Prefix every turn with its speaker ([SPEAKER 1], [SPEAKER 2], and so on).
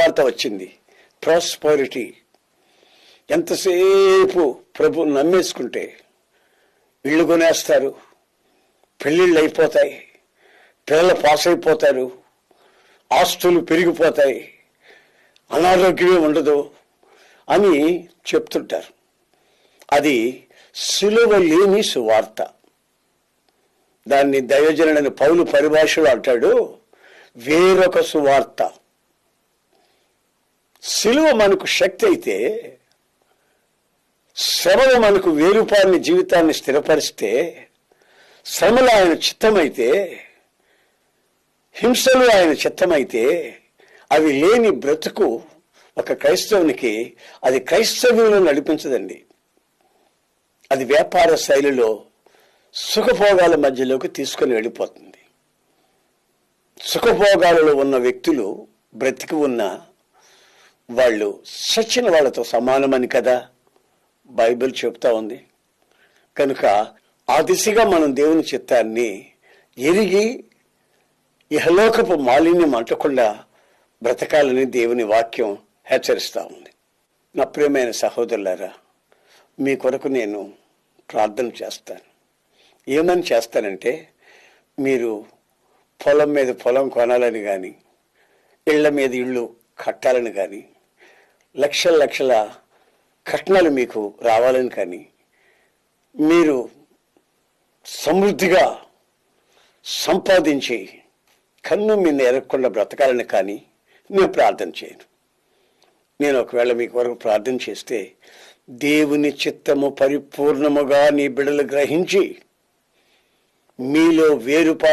[SPEAKER 1] వార్త వచ్చింది, ప్రాస్పరిటీ. ఎంతసేపు ప్రభు నమ్మేసుకుంటే ఇళ్ళు కొనేస్తారు, పెళ్ళిళ్ళు అయిపోతాయి, పిల్లలు పాస్ అయిపోతారు, ఆస్తులు పెరిగిపోతాయి, అనారోగ్యమే ఉండదు అని చెప్తుంటారు. అది సిలువ లేని సువార్త. దాన్ని దైవజనుడైన పౌలు పరిభాషలో అంటాడు, వేరొక సువార్త. సిలువ మనకు శక్తి అయితే, శ్రమలు మనకు వేరుపారిని జీవితాన్ని స్థిరపరిస్తే, శ్రమలు ఆయన చిత్తమైతే, హింసలు ఆయన చిత్తమైతే, అవి లేని బ్రతుకు ఒక క్రైస్తవునికి అది క్రైస్తవ్యంలో నడిపించదండి. అది వ్యాపార శైలిలో సుఖభోగాల మధ్యలోకి తీసుకొని వెళ్ళిపోతుంది. సుఖభోగాలలో ఉన్న వ్యక్తులు బ్రతికి ఉన్న వాళ్ళు సచిన వాళ్ళతో సమానమని కదా బైబిల్ చెప్తా ఉంది. కనుక ఆ దిశగా మనం దేవుని చిత్తాన్ని ఎరిగి ఇహలోకపు మాలిన్యం అంటకుండా బ్రతకాలని దేవుని వాక్యం హెచ్చరిస్తూ ఉంది. నా ప్రియమైన సహోదరులారా, మీ కొరకు నేను ప్రార్థన చేస్తాను. ఏమని చేస్తానంటే, మీరు పొలం మీద పొలం కొనాలని కానీ, ఇళ్ల మీద ఇళ్ళు కట్టాలని కానీ, లక్షల లక్షల కట్నాలు మీకు రావాలని కానీ, మీరు సమృద్ధిగా సంపాదించి కన్ను మీద ఎరగకుండా బ్రతకాలని కానీ నేను ప్రార్థన చేయను. నేను ఒకవేళ మీ కొరకు ప్రార్థన చేస్తే, దేవుని చిత్తము పరిపూర్ణముగా నీ బిడ్డలు గ్రహించి మీలో వేరుపా